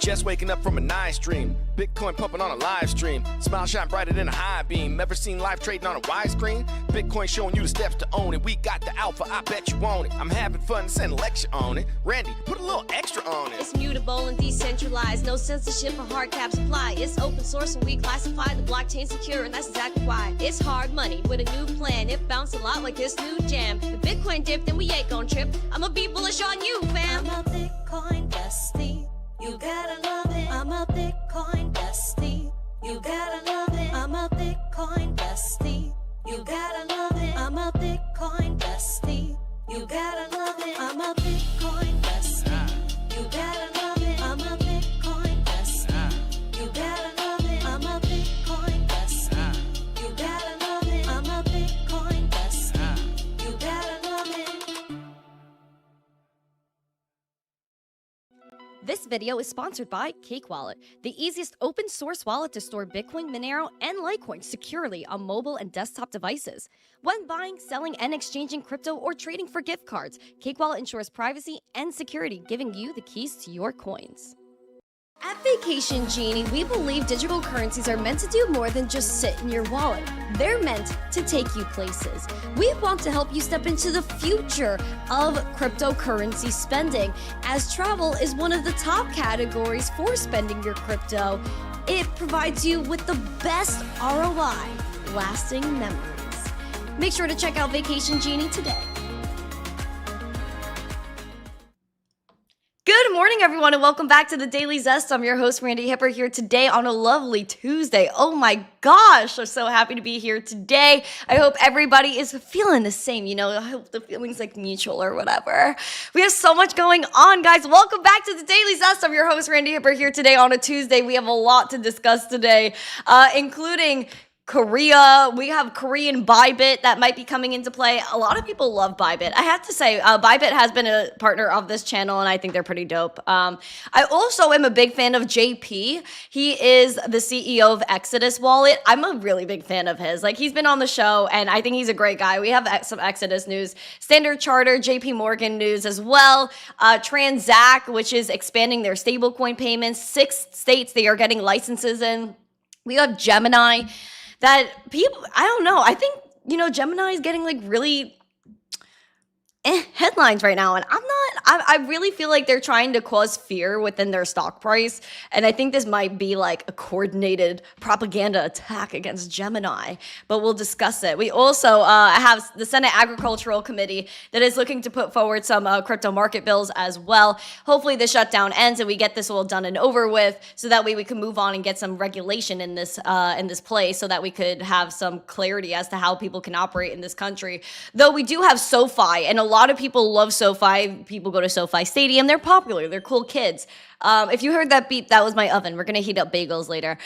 Just waking up from a nice dream. Bitcoin pumping on a live stream. Smile shine brighter than a high beam. Ever seen live trading on a widescreen? Bitcoin showing you the steps to own it. We got the alpha, I bet you want it. I'm having fun, send a lecture on it. Randy, put a little extra on it. It's mutable and decentralized. No censorship or hard cap supply. It's open source and we classify the blockchain secure, and that's exactly why. It's hard money with a new plan. It bounced a lot like this new jam. If Bitcoin dipped, then we ain't gon' trip. I'ma be bullish on you, fam. I'm a Bitcoin bestie. You gotta love it. I'm a Bitcoin bestie. You gotta love it. I'm a Bitcoin bestie. You gotta love it. I'm a Bitcoin bestie. You gotta love it. I'm a Bitcoin bestie. You gotta love it. I'm a Bitcoin bestie. You gotta love it. I'm a Bitcoin bestie. You gotta love it. I'm a Bitcoin bestie. You gotta love it. This video is sponsored by Cake Wallet, the easiest open source wallet to store Bitcoin, Monero, and Litecoin securely on mobile and desktop devices. When buying, selling, and exchanging crypto or trading for gift cards, Cake Wallet ensures privacy and security, giving you the keys to your coins. At Vacation Genie, we believe digital currencies are meant to do more than just sit in your wallet. They're meant to take you places. We want to help you step into the future of cryptocurrency spending, as travel is one of the top categories for spending your crypto. It provides you with the best ROI, lasting memories. Make sure to check out Vacation Genie today. Good morning, everyone, and welcome back to the Daily Zest. I'm your host, Randi Hipper, here today on a lovely Tuesday. Oh my gosh, I'm so happy to be here today. I hope everybody is feeling the same. You know, I hope the feeling's like mutual or whatever. We have so much going on, guys. Welcome back to the Daily Zest. I'm your host, Randi Hipper, here today on a Tuesday. We have a lot to discuss today, including Korea. We have Korean Bybit that might be coming into play. A lot of people love Bybit. I have to say, Bybit has been a partner of this channel, and I think they're pretty dope. I also am a big fan of JP. He is the CEO of Exodus Wallet. I'm a really big fan of his. Like, he's been on the show, and I think he's a great guy. We have some Exodus news, Standard Chartered, JP Morgan news as well. Transact, which is expanding their stablecoin payments. 6 states they are getting licenses in. We have Gemini. That people, I don't know. I think, you know, Gemini is getting like really headlines right now. And I really feel like they're trying to cause fear within their stock price. And I think this might be like a coordinated propaganda attack against Gemini, but we'll discuss it. We also have the Senate Agricultural Committee that is looking to put forward some crypto market bills as well. Hopefully the shutdown ends and we get this all done and over with, so that way we can move on and get some regulation in this place, so that we could have some clarity as to how people can operate in this country. Though we do have SoFi, and a lot of people love SoFi. People go to SoFi Stadium. They're popular. They're cool kids. If you heard that beep, that was my oven. We're going to heat up bagels later.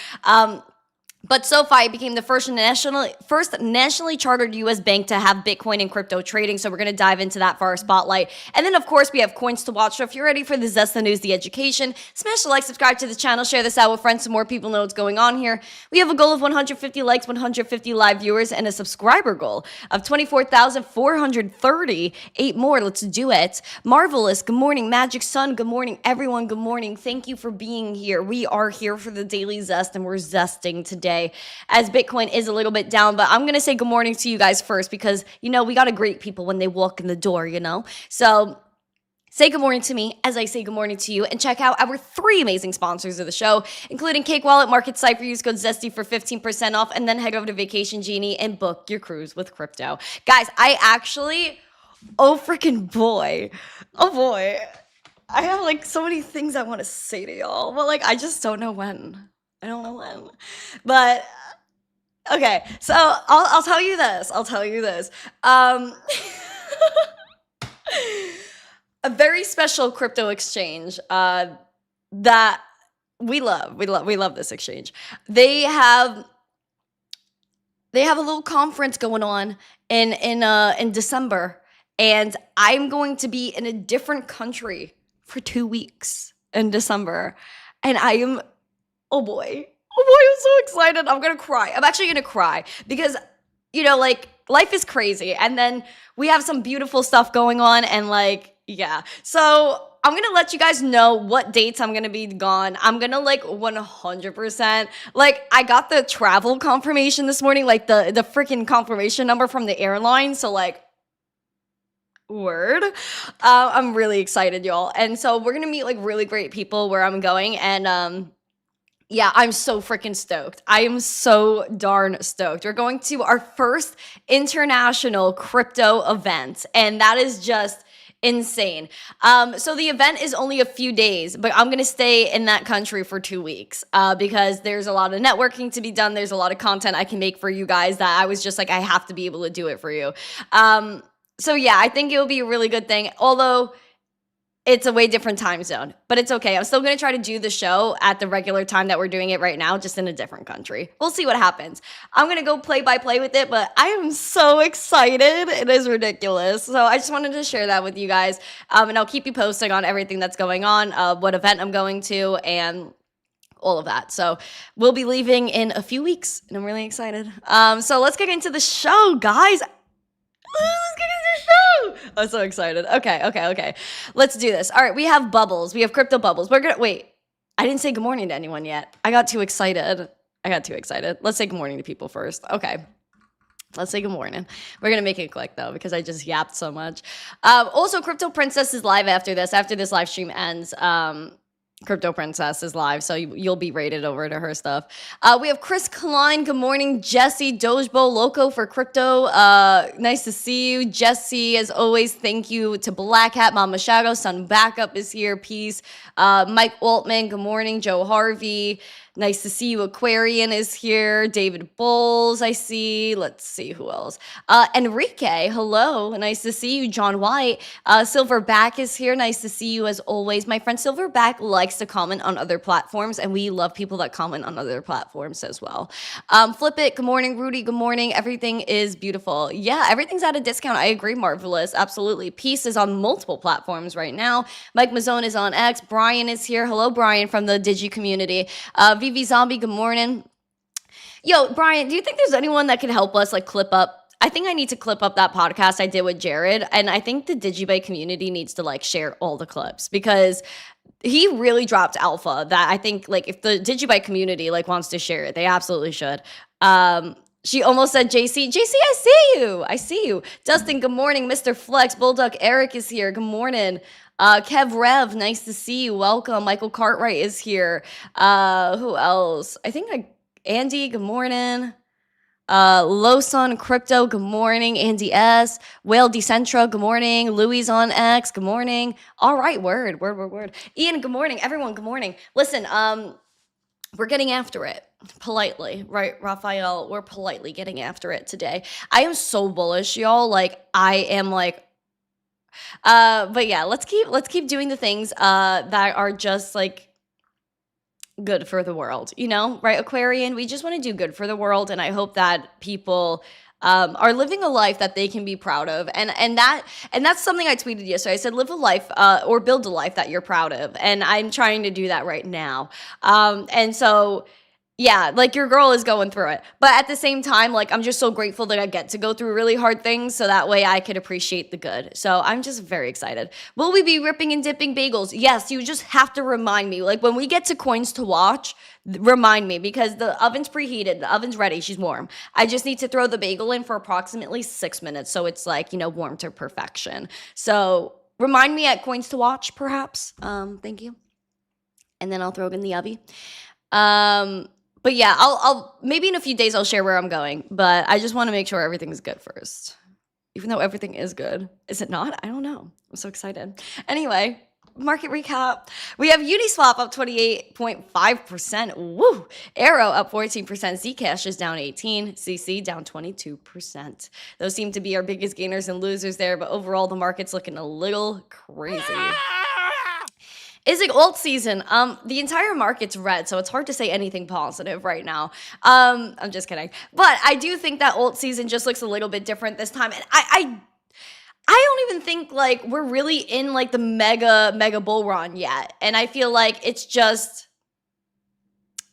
But SoFi became the first nationally chartered U.S. bank to have Bitcoin and crypto trading, so we're going to dive into that for our spotlight. And then, of course, we have coins to watch. So if you're ready for the Zest, the news, the education, smash the like, subscribe to the channel, share this out with friends so more people know what's going on here. We have a goal of 150 likes, 150 live viewers, and a subscriber goal of 24,430. 8 more. Let's do it. Marvelous. Good morning. Magic Sun. Good morning, everyone. Good morning. Thank you for being here. We are here for the Daily Zest, and we're zesting today, as Bitcoin is a little bit down. But I'm going to say good morning to you guys first, because, you know, we got to greet people when they walk in the door, you know? So say good morning to me as I say good morning to you, and check out our 3 amazing sponsors of the show, including Cake Wallet, Market, Cipher. Use code ZESTY for 15% off, and then head over to Vacation Genie and book your cruise with crypto. Guys, oh boy, I have like so many things I want to say to y'all, but like I just don't know when. I don't know when, but okay. So I'll tell you this. A very special crypto exchange that we love. We love this exchange. They have a little conference going on in December, and I'm going to be in a different country for 2 weeks in December, and I am. Oh boy, I'm so excited. I'm gonna cry. I'm actually gonna cry because, you know, like, life is crazy. And then we have some beautiful stuff going on, and like, yeah. So I'm going to let you guys know what dates I'm going to be gone. I'm going to like 100%. Like I got the travel confirmation this morning, like the freaking confirmation number from the airline. So like, word. I'm really excited, y'all. And so we're going to meet like really great people where I'm going. And yeah, I'm so freaking stoked. I am so darn stoked. We're going to our first international crypto event, and that is just insane. So the event is only a few days, but I'm going to stay in that country for 2 weeks because there's a lot of networking to be done. There's a lot of content I can make for you guys that I was just like, I have to be able to do it for you. So yeah, I think it will be a really good thing, although it's a way different time zone, but it's okay. I'm still going to try to do the show at the regular time that we're doing it right now, just in a different country. We'll see what happens. I'm going to go play by play with it, but I am so excited. It is ridiculous. So I just wanted to share that with you guys. And I'll keep you posting on everything that's going on, what event I'm going to, and all of that. So we'll be leaving in a few weeks, and I'm really excited. So let's get into the show, guys. Let's get into the show. I'm so excited. Okay. Let's do this. All right, we have bubbles. We have crypto bubbles. Wait. I didn't say good morning to anyone yet. I got too excited. Let's say good morning to people first. Okay. Let's say good morning. We're going to make it quick, though, because I just yapped so much. Also, Crypto Princess is live after this. After this live stream ends, Crypto Princess is live, so you'll be rated over to her stuff. We have Chris Klein. Good morning, Jesse. Dojebo Loco for crypto. Nice to see you, Jesse. As always, thank you to Black Hat, Mama Shadow. Sun Backup is here. Peace. Mike Altman. Good morning, Joe Harvey. Nice to see you. Aquarian is here. David Bowles, I see. Let's see who else. Enrique, hello. Nice to see you. John White. Silverback is here. Nice to see you as always. My friend Silverback likes to comment on other platforms, and we love people that comment on other platforms as well. Flip it. Good morning, Rudy. Good morning. Everything is beautiful. Yeah, everything's at a discount. I agree, Marvelous. Absolutely. Peace is on multiple platforms right now. Mike Mazzone is on X. Brian is here. Hello, Brian from the Digi community. VV Zombie, good morning. Yo, Brian, do you think there's anyone that can help us like clip up? I think I need to clip up that podcast I did with Jared, and I think the Digibyte community needs to like share all the clips because he really dropped alpha that I think like if the Digibyte community like wants to share it, they absolutely should. She almost said JC. JC, I see you. Dustin, good morning. Mr. Flex, Bulldog Eric is here. Good morning. Kev Rev, nice to see you. Welcome. Michael Cartwright is here. Who else? I think Andy, good morning. Loson Crypto, good morning. Andy S. Whale Decentra, good morning. Louis on X, good morning. All right, word. Ian, good morning. Everyone, good morning. Listen, we're getting after it politely, right, Raphael? We're politely getting after it today. I am so bullish, y'all. Like, I am like, but yeah, let's keep doing the things that are just like good for the world, you know, right? Aquarian, we just want to do good for the world, and I hope that people are living a life that they can be proud of, and that's something I tweeted yesterday. I said, live a life or build a life that you're proud of, and I'm trying to do that right now. And so yeah, like your girl is going through it. But at the same time, like I'm just so grateful that I get to go through really hard things so that way I could appreciate the good. So I'm just very excited. Will we be ripping and dipping bagels? Yes, you just have to remind me. Like when we get to coins to watch, remind me because the oven's preheated, the oven's ready, she's warm. I just need to throw the bagel in for approximately 6 minutes so it's like, you know, warm to perfection. So remind me at coins to watch, perhaps. Thank you. And then I'll throw it in the oven. But yeah, I'll maybe in a few days I'll share where I'm going, but I just want to make sure everything's good first. Even though everything is good. Is it not? I don't know. I'm so excited. Anyway, market recap. We have Uniswap up 28.5%. Woo! Arrow up 14%. Zcash is down 18%. CC down 22%. Those seem to be our biggest gainers and losers there, but overall the market's looking a little crazy. Is it alt season? The entire market's red, so it's hard to say anything positive right now. I'm just kidding. But I do think that alt season just looks a little bit different this time. And I don't even think like we're really in like the mega bull run yet. And I feel like it's just,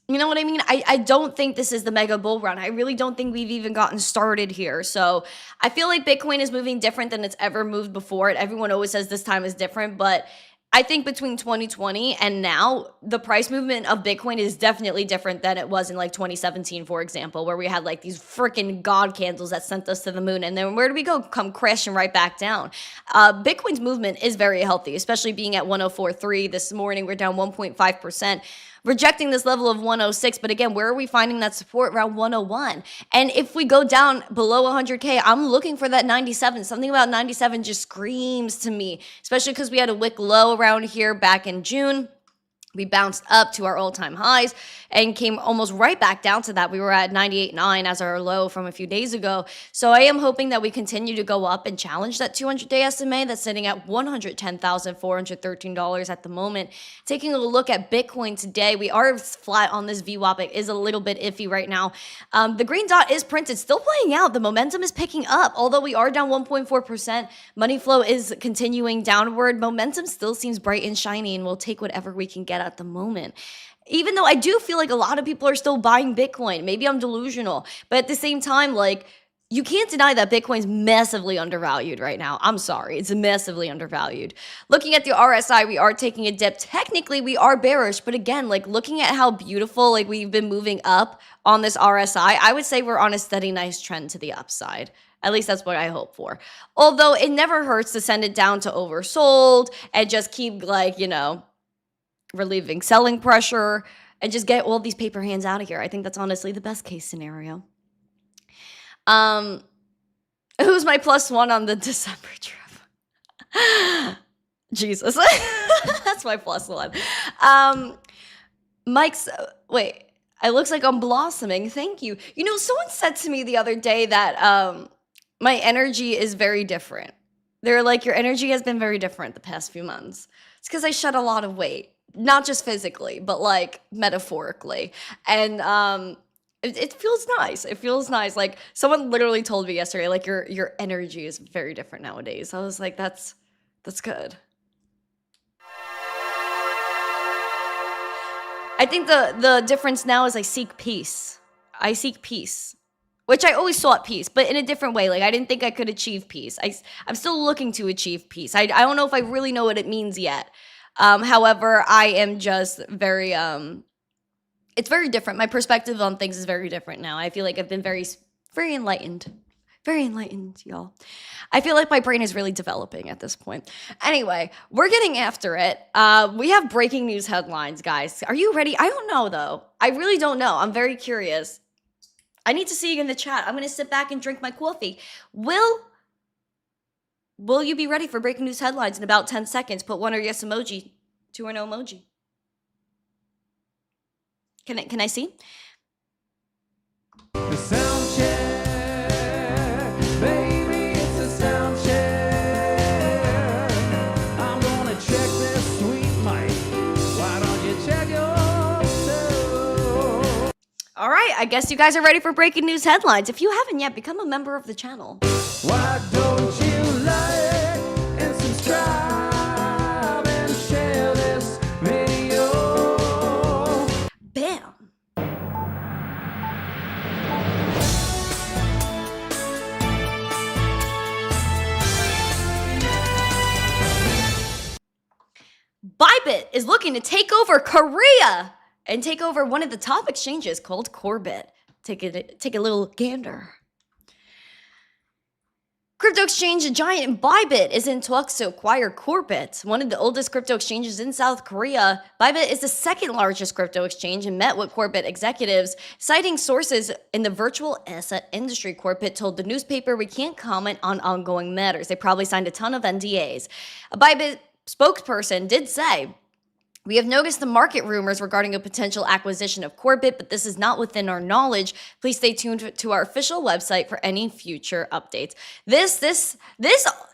you know what I mean? I don't think this is the mega bull run. I really don't think we've even gotten started here. So I feel like Bitcoin is moving different than it's ever moved before. And everyone always says this time is different, but I think between 2020 and now, the price movement of Bitcoin is definitely different than it was in like 2017, for example, where we had like these freaking God candles that sent us to the moon. And then where do we go? Come crashing right back down. Bitcoin's movement is very healthy, especially being at 104.3 this morning. We're down 1.5%. Rejecting this level of 106, but again, where are we finding that support? Around 101. And if we go down below 100K, I'm looking for that 97. Something about 97 just screams to me, especially because we had a wick low around here back in June. We bounced up to our all-time highs and came almost right back down to that. We were at 98.9 as our low from a few days ago. So I am hoping that we continue to go up and challenge that 200-day SMA that's sitting at $110,413 at the moment. Taking a look at Bitcoin today, we are flat on this VWAP. It is a little bit iffy right now. The green dot is printed, still playing out. The momentum is picking up. Although we are down 1.4%, money flow is continuing downward. Momentum still seems bright and shiny, and we'll take whatever we can get at the moment. Even though I do feel like a lot of people are still buying Bitcoin. Maybe I'm delusional, but at the same time, like, you can't deny that Bitcoin's massively undervalued right now. I'm sorry, it's massively undervalued. Looking at the RSI, we are taking a dip. Technically, we are bearish, but again, like, looking at how beautiful, like, we've been moving up on this RSI, I would say we're on a steady, nice trend to the upside. At least that's what I hope for. Although it never hurts to send it down to oversold and just keep, like, you know, relieving selling pressure and just get all these paper hands out of here. I think that's honestly the best case scenario. Who's my +1 on the December trip? Jesus. That's my +1. Mike's, wait, it looks like I'm blossoming. Thank you. You know, someone said to me the other day that my energy is very different. They're like, your energy has been very different the past few months. It's because I shed a lot of weight. Not just physically, but like metaphorically. And it feels nice. It feels nice. Like, someone literally told me yesterday, like, your energy is very different nowadays. I was like, that's good. I think the difference now is I seek peace. I seek peace. Which I always sought peace, but in a different way. Like, I didn't think I could achieve peace. I'm still looking to achieve peace. I don't know if I really know what it means yet. However, I am just very, it's very different. My perspective on things is very different now. I feel like I've been very enlightened. Very enlightened, y'all. I feel like my brain is really developing at this point. Anyway, we're getting after it. We have breaking news headlines, guys. Are you ready? I don't know, though. I really don't know. I'm very curious. I need to see you in the chat. I'm going to sit back and drink my coffee. Will you be ready for breaking news headlines in about 10 seconds? Put 1 or yes emoji, 2 or no emoji. Can I see? The sound check, baby, it's a sound check. I'm gonna check this sweet mic. Why don't you check yourself? All right, I guess you guys are ready for breaking news headlines. If you haven't yet, become a member of the channel. Why don't you like and subscribe and share this video? Bam. Bybit is looking to take over Korea and take over one of the top exchanges called Corbit. Take a little gander. Crypto exchange giant Bybit is in talks to acquire Corbit, one of the oldest crypto exchanges in South Korea. Bybit is the second largest crypto exchange and met with Corbit executives, citing sources in the virtual asset industry. Corbit told the newspaper, "We can't comment on ongoing matters." They probably signed a ton of NDAs. A Bybit spokesperson did say, "We have noticed the market rumors regarding a potential acquisition of Corbit, but this is not within our knowledge. Please stay tuned to our official website for any future updates." This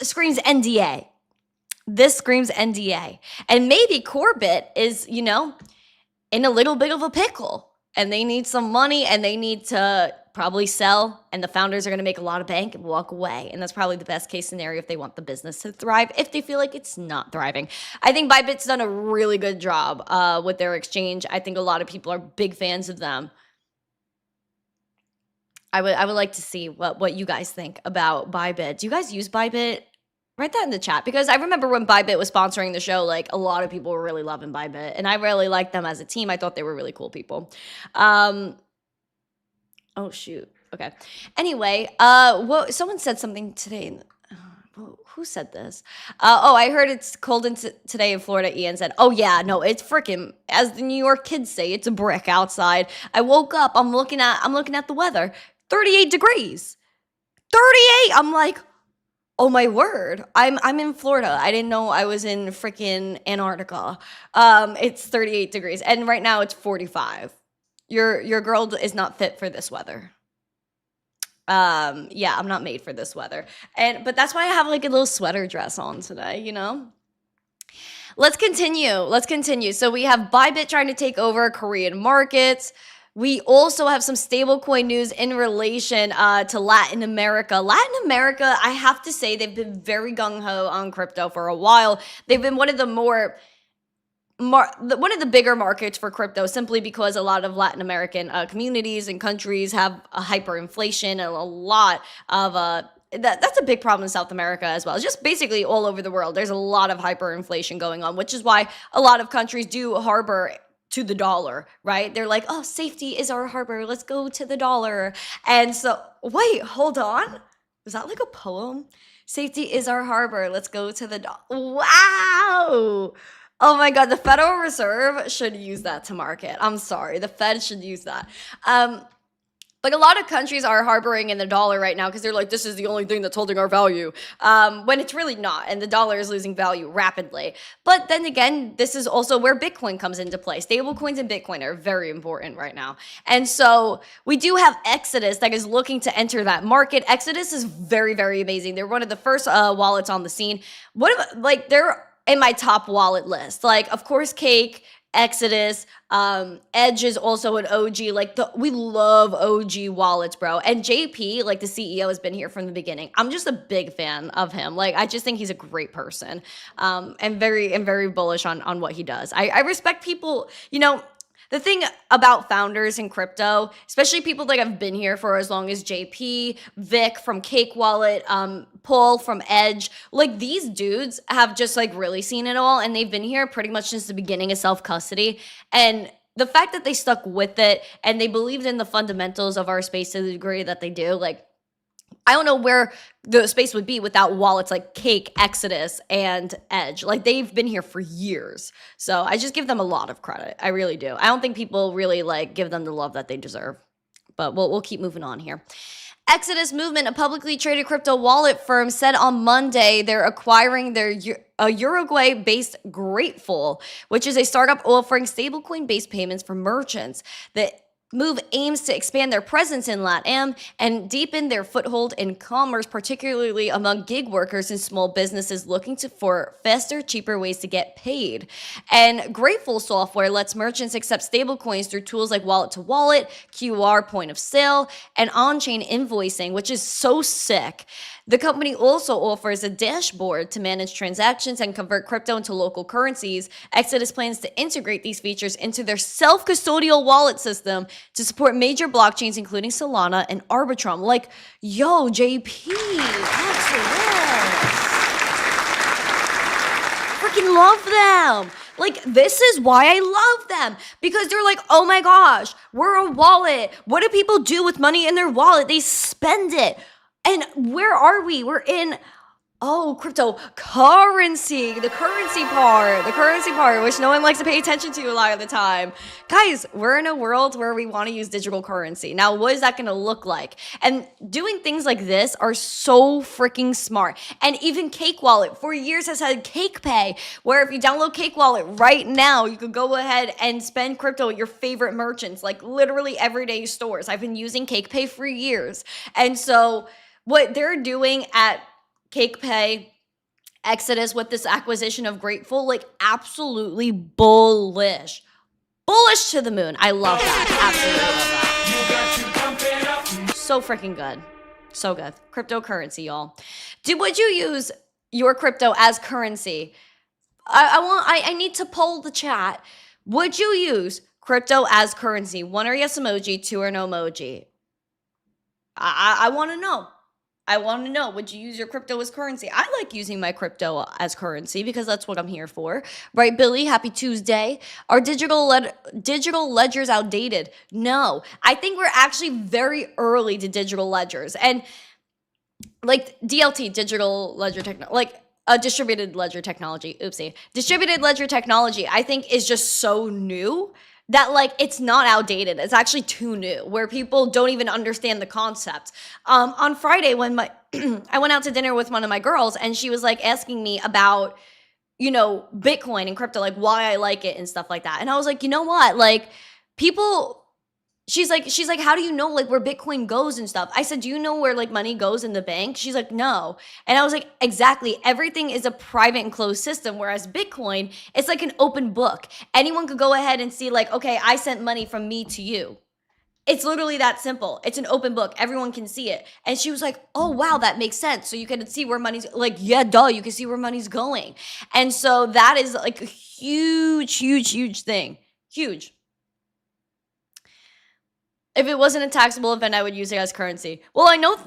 screams NDA. This screams NDA. And maybe Corbit is, you know, in a little bit of a pickle, and they need some money, and they need to probably sell, and the founders are going to make a lot of bank and walk away. And that's probably the best case scenario if they want the business to thrive, if they feel like it's not thriving. I think Bybit's done a really good job with their exchange. I think a lot of people are big fans of them. I would like to see what you guys think about Bybit. Do you guys use Bybit? Write that in the chat, because I remember when Bybit was sponsoring the show, like a lot of people were really loving Bybit, and I really liked them as a team. I thought they were really cool people. Oh shoot. Okay. Anyway, someone said something today. Who said this? I heard it's cold today in Florida. Ian said, "Oh yeah, no, it's freaking, as the New York kids say, it's a brick outside." I woke up. I'm looking at the weather. 38 degrees. 38. I'm like, oh my word. I'm in Florida. I didn't know I was in freaking Antarctica. It's 38 degrees, and right now it's 45. Your girl is not fit for this weather. Yeah, I'm not made for this weather. But that's why I have like a little sweater dress on today, you know? Let's continue. So we have Bybit trying to take over Korean markets. We also have some stablecoin news in relation to Latin America. Latin America, I have to say, they've been very gung-ho on crypto for a while. They've been one of the bigger markets for crypto, simply because a lot of Latin American communities and countries have a hyperinflation and a lot of that's a big problem in South America as well. It's just basically all over the world. There's a lot of hyperinflation going on, which is why a lot of countries do harbor to the dollar, right? They're like, oh, safety is our harbor. Let's go to the dollar. And so, wait, hold on. Is that like a poem? Safety is our harbor. Let's go to the dollar. Wow. Oh my God, the Federal Reserve should use that to market. I'm sorry, the Fed should use that. But a lot of countries are harboring in the dollar right now because they're like, this is the only thing that's holding our value, when it's really not, and the dollar is losing value rapidly. But then again, this is also where Bitcoin comes into play. Stablecoins and Bitcoin are very important right now. And so we do have Exodus that is looking to enter that market. Exodus is very, very amazing. They're one of the first wallets on the scene. They're in my top wallet list. Like, of course, Cake, Exodus, Edge is also an OG. We love OG wallets, bro. And JP, like the CEO, has been here from the beginning. I'm just a big fan of him. Like, I just think he's a great person, and very bullish on what he does. I respect people, you know. The thing about founders in crypto, especially people that have been here for as long as JP, Vic from Cake Wallet, Paul from Edge, like these dudes have just like really seen it all, and they've been here pretty much since the beginning of self-custody. And the fact that they stuck with it and they believed in the fundamentals of our space to the degree that they do, like, I don't know where the space would be without wallets like Cake, Exodus, and Edge. Like, they've been here for years. So I just give them a lot of credit. I really do. I don't think people really like give them the love that they deserve. But we'll keep moving on here. Exodus Movement, a publicly traded crypto wallet firm, said on Monday they're acquiring their Uruguay-based Grateful, which is a startup offering stablecoin-based payments for merchants. The move aims to expand their presence in LATAM and deepen their foothold in commerce, particularly among gig workers and small businesses looking for faster, cheaper ways to get paid. And Grateful software lets merchants accept stablecoins through tools like wallet-to-wallet, QR point of sale, and on-chain invoicing, which is so sick. The company also offers a dashboard to manage transactions and convert crypto into local currencies. Exodus plans to integrate these features into their self-custodial wallet system to support major blockchains, including Solana and Arbitrum. Like, yo, JP, Exodus. Freaking love them. Like, this is why I love them, because they're like, oh my gosh, we're a wallet. What do people do with money in their wallet? They spend it. And where are we? We're in, cryptocurrency, the currency part, which no one likes to pay attention to a lot of the time. Guys, we're in a world where we want to use digital currency. Now, what is that going to look like? And doing things like this are so freaking smart. And even Cake Wallet for years has had Cake Pay, where if you download Cake Wallet right now, you could go ahead and spend crypto at your favorite merchants, like literally everyday stores. I've been using Cake Pay for years. And so what they're doing at Cake Pay, Exodus, with this acquisition of Grateful, like, absolutely bullish. Bullish to the moon. I love that. Absolutely love that. So freaking good. So good. Cryptocurrency, y'all. Would you use your crypto as currency? I need to poll the chat. Would you use crypto as currency? 1 or yes emoji, 2 or no emoji. I want to know. I want to know, would you use your crypto as currency? I like using my crypto as currency because that's what I'm here for. Right, Billy? Happy Tuesday. Are digital ledgers outdated? No. I think we're actually very early to digital ledgers. And like DLT, digital ledger technology, like distributed ledger technology. Oopsie. Distributed ledger technology, I think, is just so new that like it's not outdated. It's actually too new, where people don't even understand the concept. On Friday, when I went out to dinner with one of my girls, and she was like asking me about, you know, Bitcoin and crypto, like why I like it and stuff like that. And I was like, you know what, like people. She's like, how do you know like where Bitcoin goes and stuff? I said, do you know where like money goes in the bank? She's like, no. And I was like, exactly. Everything is a private and closed system, whereas Bitcoin, it's like an open book. Anyone could go ahead and see like, okay, I sent money from me to you. It's literally that simple. It's an open book. Everyone can see it. And she was like, oh, wow, that makes sense. So you can see where money's like, yeah, duh, you can see where money's going. And so that is like a huge, huge, huge thing. Huge. If it wasn't a taxable event, I would use it as currency. Well, I know.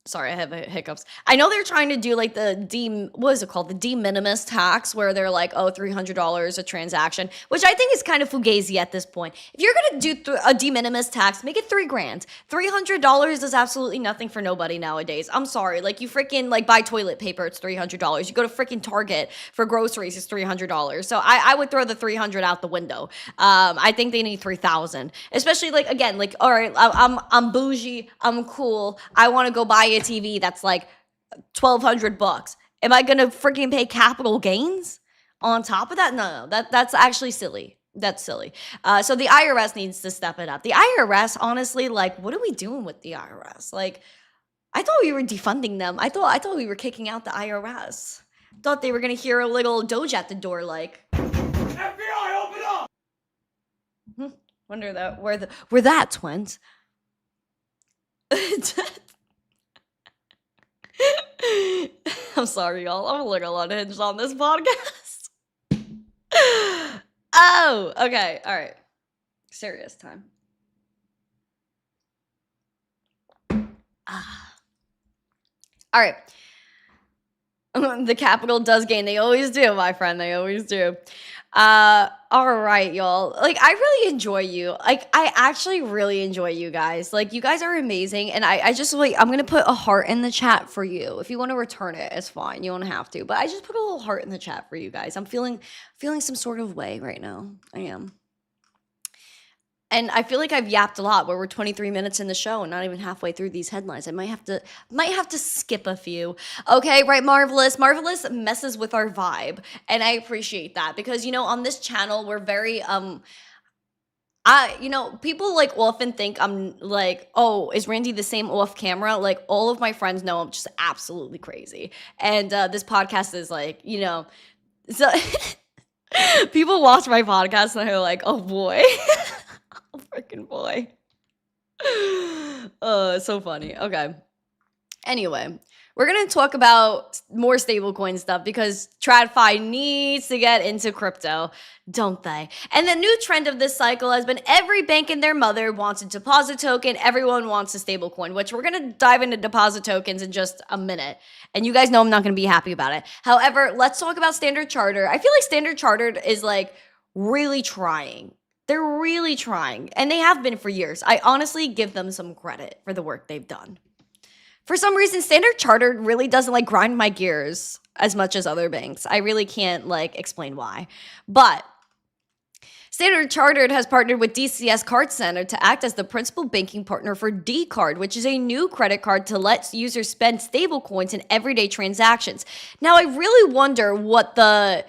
Sorry, I have hiccups. I know they're trying to do like what is it called? The de minimis tax, where they're like, oh, $300 a transaction, which I think is kind of fugazi at this point. If you're going to do a de minimis tax, make it $3,000. $300 is absolutely nothing for nobody nowadays. I'm sorry. Like you freaking like buy toilet paper, it's $300. You go to freaking Target for groceries, it's $300. So I would throw the 300 out the window. I think they need 3,000, especially like, again, like, all right, I'm bougie, I'm cool. I want to go buy a TV that's like $1,200. Am I gonna freaking pay capital gains on top of that? No, that's actually silly. That's silly. So the IRS needs to step it up. The IRS, honestly, like, what are we doing with the IRS? Like, I thought we were defunding them. I thought we were kicking out the IRS. Thought they were gonna hear a little Doge at the door, like FBI, open up. Wonder that where that twins. I'm sorry, y'all. I'm a little unhinged on this podcast. Oh, okay. All right. Serious time. All right. The capital does gain. They always do, my friend. They always do. All right, y'all. Like, I really enjoy you. Like, I actually really enjoy you guys. Like, you guys are amazing. And I just, like, I'm going to put a heart in the chat for you. If you want to return it, it's fine. You don't have to. But I just put a little heart in the chat for you guys. I'm feeling some sort of way right now. I am. And I feel like I've yapped a lot, where we're 23 minutes in the show and not even halfway through these headlines. I might have to skip a few. Okay, right, Marvelous. Marvelous messes with our vibe, and I appreciate that, because, you know, on this channel we're very people like often think I'm like, oh, is Randi the same off camera? Like, all of my friends know I'm just absolutely crazy, and this podcast is like, you know, so people watch my podcast and they're like, oh boy. Oh, freaking boy. Oh, it's so funny. Okay. Anyway, we're going to talk about more stablecoin stuff, because TradFi needs to get into crypto, don't they? And the new trend of this cycle has been every bank and their mother wants a deposit token. Everyone wants a stablecoin, which we're going to dive into deposit tokens in just a minute. And you guys know I'm not going to be happy about it. However, let's talk about Standard Chartered. I feel like Standard Chartered is like really trying. They're really trying, and they have been for years. I honestly give them some credit for the work they've done. For some reason, Standard Chartered really doesn't like grind my gears as much as other banks. I really can't like explain why. But Standard Chartered has partnered with DCS Card Center to act as the principal banking partner for D-Card, which is a new credit card to let users spend stablecoins in everyday transactions. Now, I really wonder what the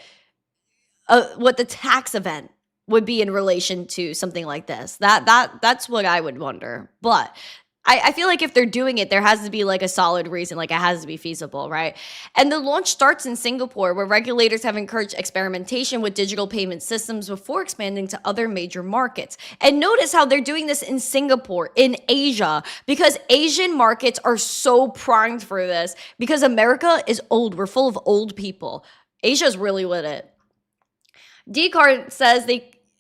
tax event would be in relation to something like this. That's what I would wonder. But I feel like if they're doing it, there has to be like a solid reason, like it has to be feasible, right? And the launch starts in Singapore, where regulators have encouraged experimentation with digital payment systems before expanding to other major markets. And notice how they're doing this in Singapore, in Asia, because Asian markets are so primed for this, because America is old. We're full of old people. Asia's really with it. D-Card says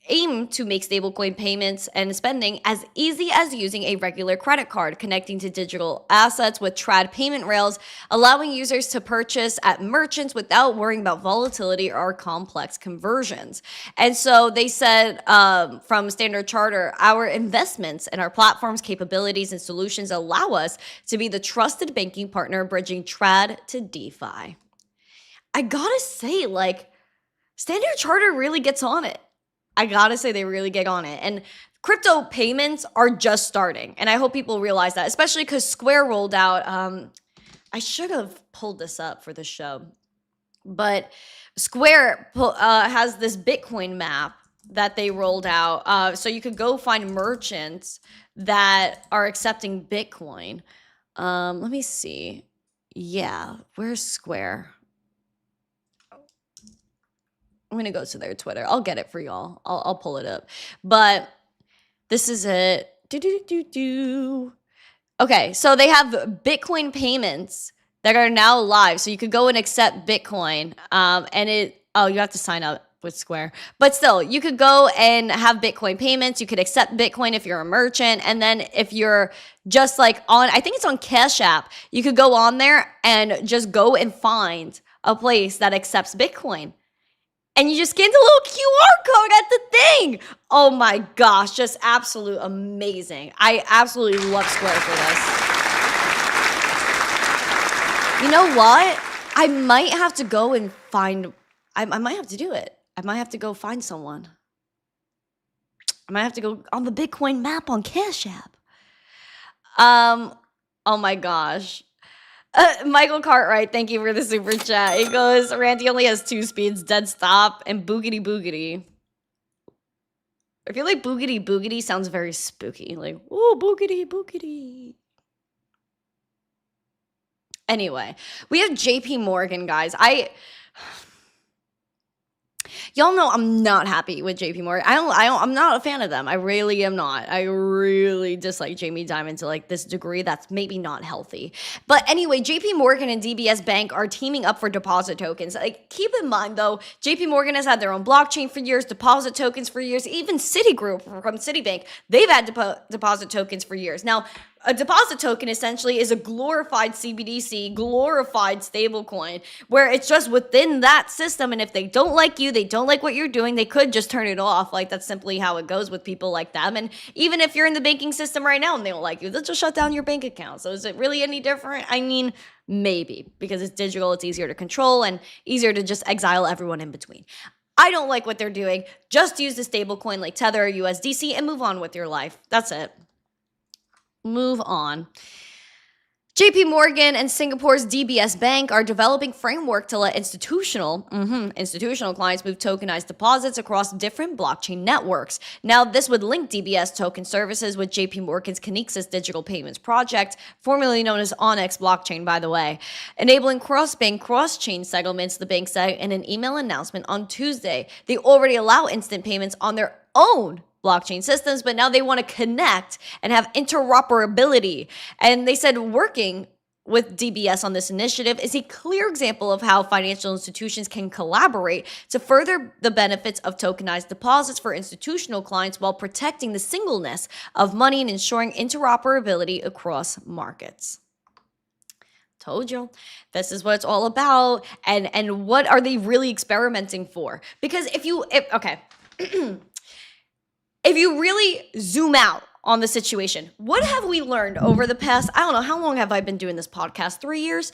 aim to make stablecoin payments and spending as easy as using a regular credit card, connecting to digital assets with trad payment rails, allowing users to purchase at merchants without worrying about volatility or complex conversions. And so they said from Standard Chartered, our investments and our platform's capabilities and solutions allow us to be the trusted banking partner bridging trad to DeFi. I gotta say, like, Standard Chartered really gets on it. I gotta say they really get on it. And crypto payments are just starting. And I hope people realize that, especially because Square rolled out, I should have pulled this up for the show, but Square has this Bitcoin map that they rolled out. So you could go find merchants that are accepting Bitcoin. Let me see. Yeah, where's Square? I'm going to go to their Twitter. I'll get it for y'all. I'll pull it up. But this is it. Okay, so they have Bitcoin payments that are now live. So you could go and accept Bitcoin. You have to sign up with Square. But still, you could go and have Bitcoin payments. You could accept Bitcoin if you're a merchant. And then if you're just like I think it's on Cash App, you could go on there and just go and find a place that accepts Bitcoin. And you just scan the little QR code at the thing. Oh my gosh, just absolute amazing. I absolutely love Square for this. You know what? I might have to go and find, I might have to do it. I might have to go find someone. I might have to go on the Bitcoin map on Cash App. Oh my gosh. Michael Cartwright, thank you for the super chat. He goes, Randy only has 2 speeds, dead stop and boogity boogity. I feel like boogity boogity sounds very spooky. Like, ooh, boogity boogity. Anyway, we have JP Morgan, guys. Y'all know I'm not happy with JP Morgan. I'm not a fan of them. I really am not. I really dislike Jamie Dimon to like this degree that's maybe not healthy. But anyway, JP Morgan and DBS Bank are teaming up for deposit tokens. Like, keep in mind though, JP Morgan has had their own blockchain for years, deposit tokens for years. Even Citigroup from Citibank, they've had deposit tokens for years. Now, a deposit token essentially is a glorified CBDC, glorified stablecoin, where it's just within that system. And if they don't like you, they don't like what you're doing, they could just turn it off. Like, that's simply how it goes with people like them. And even if you're in the banking system right now and they don't like you, they'll just shut down your bank account. So is it really any different? I mean, maybe, because it's digital, it's easier to control and easier to just exile everyone in between. I don't like what they're doing. Just use the stablecoin like Tether or USDC and move on with your life. That's it. Move on. JP Morgan and Singapore's DBS Bank are developing framework to let institutional clients move tokenized deposits across different blockchain networks. Now, this would link DBS token services with JP Morgan's Kinexus digital payments project, formerly known as Onyx blockchain, by the way, enabling cross-bank, cross-chain settlements, the bank said in an email announcement on Tuesday. They already allow instant payments on their own blockchain systems, but now they want to connect and have interoperability. And they said working with DBS on this initiative is a clear example of how financial institutions can collaborate to further the benefits of tokenized deposits for institutional clients while protecting the singleness of money and ensuring interoperability across markets. Told you. This is what it's all about. And what are they really experimenting for? Because if you really zoom out on the situation, what have we learned over the past, I don't know, how long have I been doing this podcast? 3 years?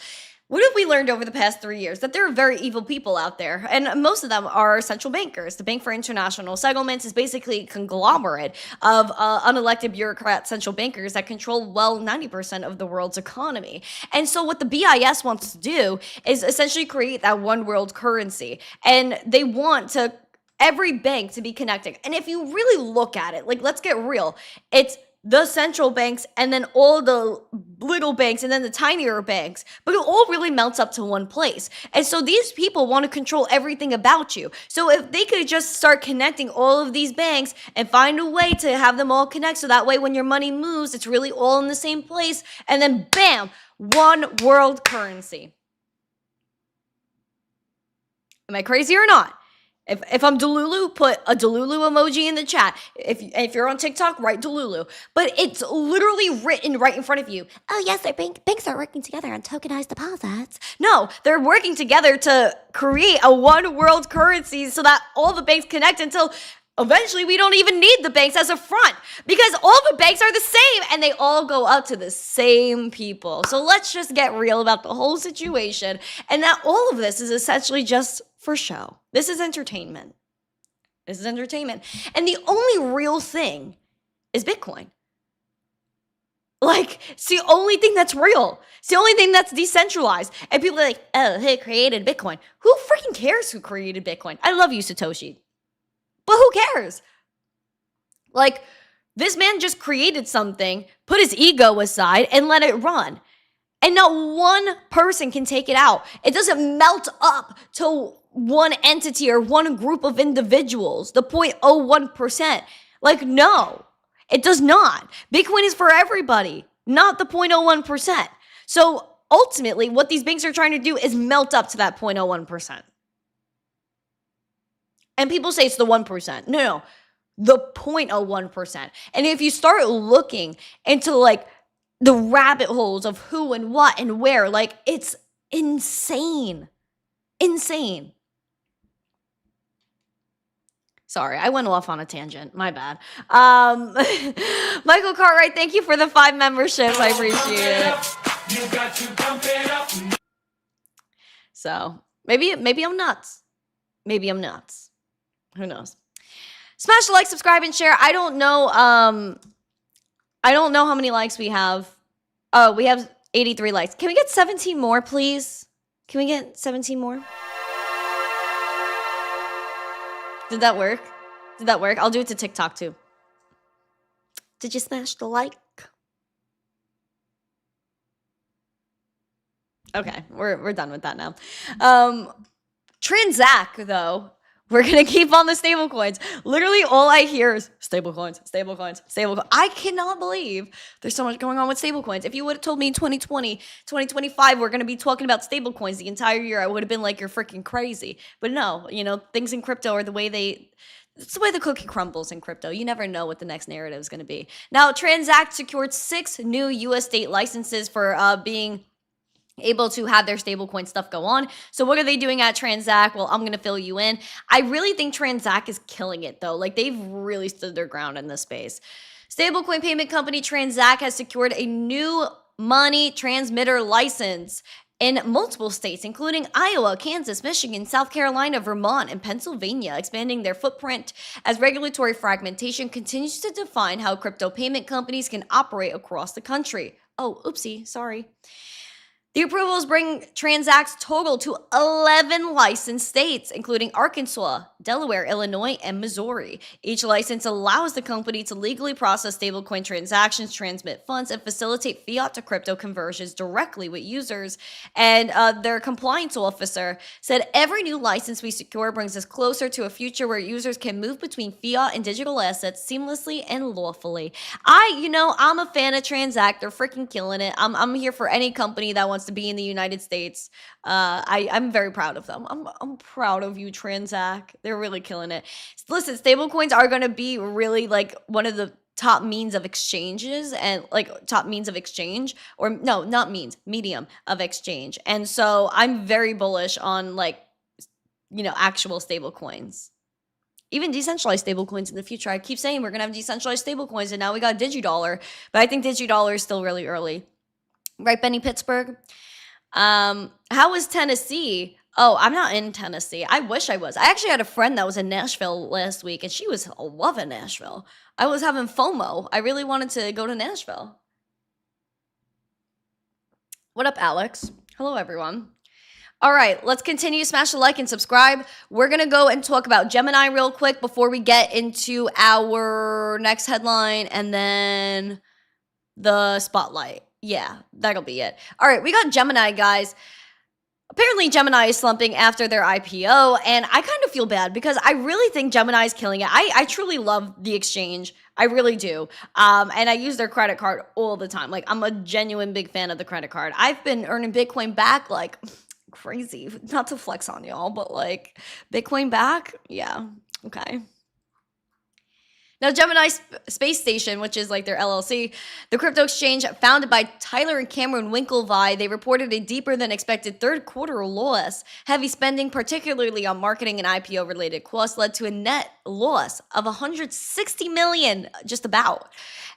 What have we learned over the past 3 years? That there are very evil people out there, and most of them are central bankers. The Bank for International Settlements is basically a conglomerate of unelected bureaucrat central bankers that control, 90% of the world's economy. And so what the BIS wants to do is essentially create that one world currency, and they want to every bank to be connecting. And if you really look at it, like, let's get real, it's the central banks and then all the little banks and then the tinier banks, but it all really melts up to one place. And so these people want to control everything about you. So if they could just start connecting all of these banks and find a way to have them all connect, so that way when your money moves, it's really all in the same place, and then bam, one world currency. Am I crazy or not? If I'm Delulu, put a Delulu emoji in the chat. If you're on TikTok, write Delulu. But it's literally written right in front of you. Oh yes, banks are working together on tokenized deposits. No, they're working together to create a one world currency so that all the banks connect until eventually we don't even need the banks as a front because all the banks are the same and they all go up to the same people. So let's just get real about the whole situation and that all of this is essentially just for show. This is entertainment. This is entertainment. And the only real thing is Bitcoin. Like, it's the only thing that's real. It's the only thing that's decentralized. And people are like, oh, who created Bitcoin? Who freaking cares who created Bitcoin? I love you, Satoshi. But who cares? Like, this man just created something, put his ego aside, and let it run. And not one person can take it out. It doesn't melt up to one entity or one group of individuals, the 0.01%. Like, no, it does not. Bitcoin is for everybody, not the 0.01%. So ultimately, what these banks are trying to do is melt up to that 0.01%. And people say it's the 1%. No, the 0.01%. And if you start looking into like the rabbit holes of who and what and where, like it's insane. Insane. Sorry, I went off on a tangent. My bad. Michael Cartwright, thank you for the 5 membership. I appreciate it. You got to pump it up. So maybe I'm nuts. Maybe I'm nuts. Who knows? Smash the like, subscribe, and share. I don't know how many likes we have. Oh, we have 83 likes. Can we get 17 more, please? Can we get 17 more? Did that work? Did that work? I'll do it to TikTok too. Did you smash the like? Okay, we're done with that now. Transact though. We're going to keep on the stable coins. Literally all I hear is stable coins, stable coins, stable coins. I cannot believe there's so much going on with stable coins. If you would have told me in 2020, 2025, we're going to be talking about stable coins the entire year, I would have been like, you're freaking crazy. But no, you know, things in crypto are it's the way the cookie crumbles in crypto. You never know what the next narrative is going to be. Now, Transact secured 6 new U.S. state licenses for being able to have their stablecoin stuff go on. So what are they doing at Transact? Well, I'm going to fill you in. I really think Transact is killing it though. Like they've really stood their ground in this space. Stablecoin payment company Transact has secured a new money transmitter license in multiple states, including Iowa, Kansas, Michigan, South Carolina, Vermont, and Pennsylvania, expanding their footprint as regulatory fragmentation continues to define how crypto payment companies can operate across the country. Oh, oopsie, sorry. The approvals bring Transact's total to 11 licensed states, including Arkansas, Delaware, Illinois, and Missouri. Each license allows the company to legally process stablecoin transactions, transmit funds, and facilitate fiat to crypto conversions directly with users. And their compliance officer said, every new license we secure brings us closer to a future where users can move between fiat and digital assets seamlessly and lawfully. I'm a fan of Transact. They're freaking killing it. I'm here for any company that wants to be in the United States. I'm very proud of them. I'm proud of you, Transact. They're really killing it. Listen, stablecoins are going to be really like one of the top means of exchanges and like top means of exchange, or no, not means, medium of exchange. And so I'm very bullish on like, actual stablecoins. Even decentralized stablecoins in the future. I keep saying we're going to have decentralized stablecoins, and now we got DigiDollar, but I think DigiDollar is still really early. Right, Benny Pittsburgh? How was Tennessee? Oh, I'm not in Tennessee. I wish I was. I actually had a friend that was in Nashville last week, and she was loving Nashville. I was having FOMO. I really wanted to go to Nashville. What up, Alex? Hello, everyone. All right, let's continue. Smash the like and subscribe. We're going to go and talk about Gemini real quick before we get into our next headline and then the spotlight. Yeah, that'll be it. All right, we got Gemini, guys. Apparently, Gemini is slumping after their IPO, and I kind of feel bad because I really think Gemini is killing it. I truly love the exchange. I really do. And I use their credit card all the time. Like, I'm a genuine big fan of the credit card. I've been earning Bitcoin back, like, crazy. Not to flex on y'all, but like Bitcoin back? Yeah. Okay. Now, Gemini Space Station, which is like their LLC, the crypto exchange founded by Tyler and Cameron Winklevi, they reported a deeper than expected third quarter loss. Heavy spending, particularly on marketing and IPO related costs, led to a net loss of 160 million, just about.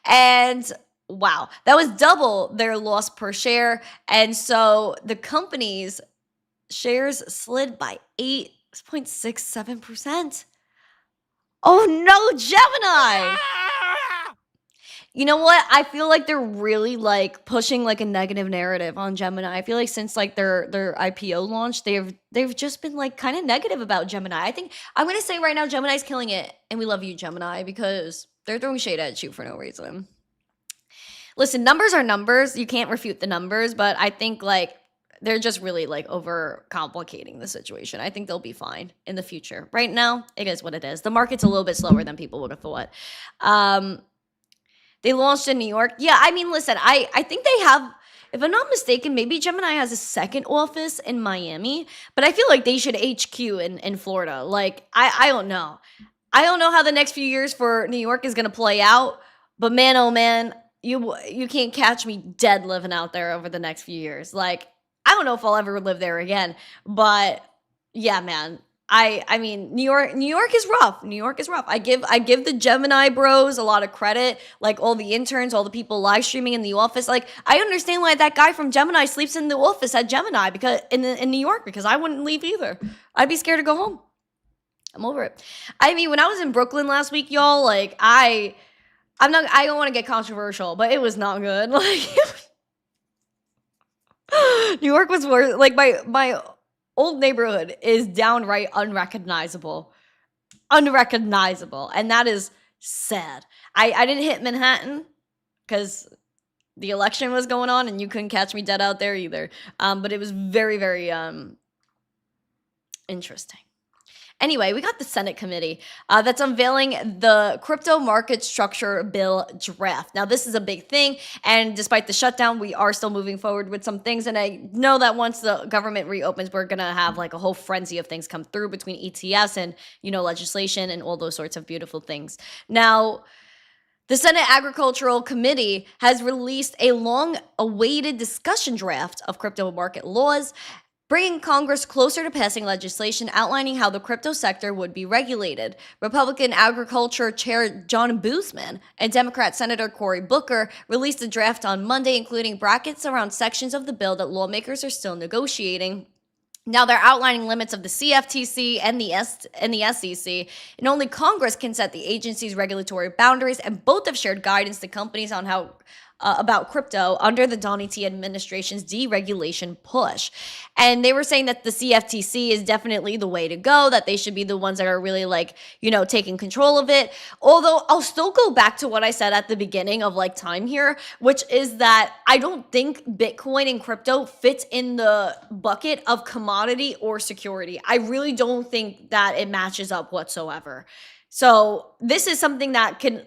And wow, that was double their loss per share. And so the company's shares slid by 8.67%. Oh no, Gemini! You know what? I feel like they're really like pushing like a negative narrative on Gemini. I feel like since like their IPO launch, they've just been like kind of negative about Gemini. I think I'm gonna say right now, Gemini's killing it, and we love you, Gemini, because they're throwing shade at you for no reason. Listen, numbers are numbers. You can't refute the numbers, but I think like they're just really like overcomplicating the situation. I think they'll be fine in the future. Right now, it is what it is. The market's a little bit slower than people would have thought. They launched in New York. Yeah, I mean, listen, I think they have, if I'm not mistaken, maybe Gemini has a second office in Miami, but I feel like they should HQ in Florida. Like, I don't know. I don't know how the next few years for New York is going to play out, but man, oh man, you can't catch me dead living out there over the next few years. Like, I don't know if I'll ever live there again, but yeah, man. I mean, New York is rough. New York is rough. I give the Gemini bros a lot of credit, like all the interns, all the people live streaming in the office. Like, I understand why that guy from Gemini sleeps in the office at Gemini because in New York, because I wouldn't leave either. I'd be scared to go home. I'm over it. I mean, when I was in Brooklyn last week, y'all, like I don't want to get controversial, but it was not good. Like New York was worse. Like my old neighborhood is downright unrecognizable, and that is sad. I didn't hit Manhattan because the election was going on, and you couldn't catch me dead out there either. But it was very, very interesting. Anyway, we got the Senate committee that's unveiling the crypto market structure bill draft. Now, this is a big thing, and despite the shutdown, we are still moving forward with some things, and I know that once the government reopens, we're going to have like a whole frenzy of things come through between ETFs and, legislation and all those sorts of beautiful things. Now, the Senate Agricultural Committee has released a long-awaited discussion draft of crypto market laws, bringing Congress closer to passing legislation outlining how the crypto sector would be regulated. Republican Agriculture Chair John Boozman and Democrat Senator Cory Booker released a draft on Monday, including brackets around sections of the bill that lawmakers are still negotiating. Now, they're outlining limits of the CFTC and the SEC, and only Congress can set the agency's regulatory boundaries, and both have shared guidance to companies on how about crypto under the Donny T administration's deregulation push. And they were saying that the CFTC is definitely the way to go, that they should be the ones that are really taking control of it. Although I'll still go back to what I said at the beginning of time here, which is that I don't think Bitcoin and crypto fits in the bucket of commodity or security. I really don't think that it matches up whatsoever. So this is something that can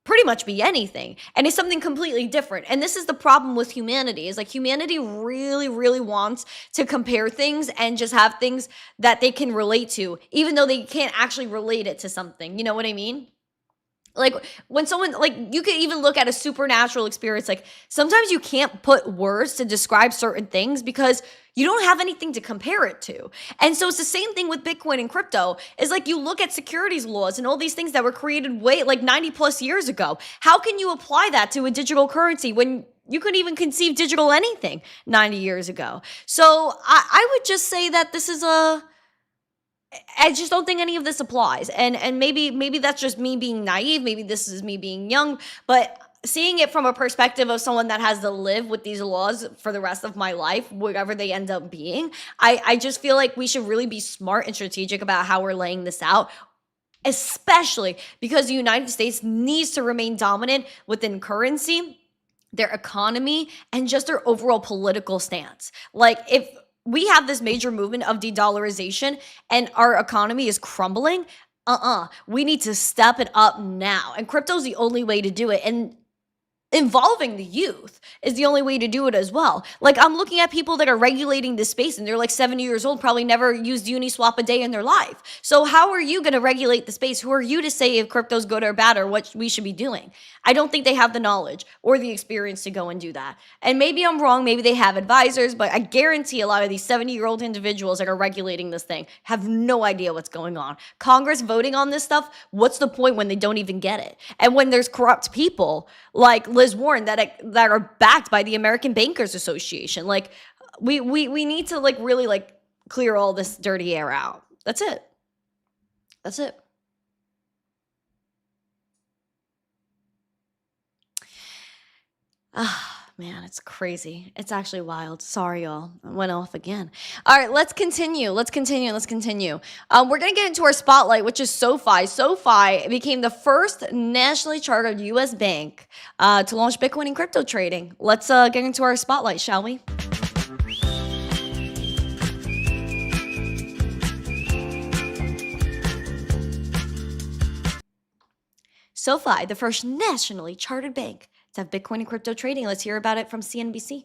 pretty much be anything, and it's something completely different. And this is the problem with humanity, is humanity really, really wants to compare things and just have things that they can relate to, even though they can't actually relate it to something. You know what I mean? When someone, you could even look at a supernatural experience. Sometimes you can't put words to describe certain things because you don't have anything to compare it to. And so it's the same thing with Bitcoin and crypto. Is you look at securities laws and all these things that were created 90 plus years ago. How can you apply that to a digital currency when you couldn't even conceive digital anything 90 years ago? So I would just say that this is I just don't think any of this applies. And maybe that's just me being naive. Maybe this is me being young. But seeing it from a perspective of someone that has to live with these laws for the rest of my life, whatever they end up being, I just feel like we should really be smart and strategic about how we're laying this out, especially because the United States needs to remain dominant within currency, their economy, and just their overall political stance. If we have this major movement of de-dollarization and our economy is crumbling, we need to step it up now. And crypto is the only way to do it. And involving the youth is the only way to do it as well. Like, I'm looking at people that are regulating this space and they're like 70 years old, probably never used Uniswap a day in their life. So how are you going to regulate the space? Who are you to say if crypto's good or bad or what we should be doing? I don't think they have the knowledge or the experience to go and do that. And maybe I'm wrong. Maybe they have advisors, but I guarantee a lot of these 70-year-old individuals that are regulating this thing have no idea what's going on. Congress voting on this stuff, what's the point when they don't even get it? And when there's corrupt people like Liz Warren that are backed by the American Bankers Association, like we need to like really like clear all this dirty air out. That's it. That's it. Ah, man, it's crazy. It's actually wild. Sorry, y'all. I went off again. All right, let's continue. We're going to get into our spotlight, which is SoFi. SoFi became the first nationally chartered U.S. bank to launch Bitcoin and crypto trading. Let's get into our spotlight, shall we? SoFi, the first nationally chartered bank to have Bitcoin and crypto trading. Let's hear about it from CNBC.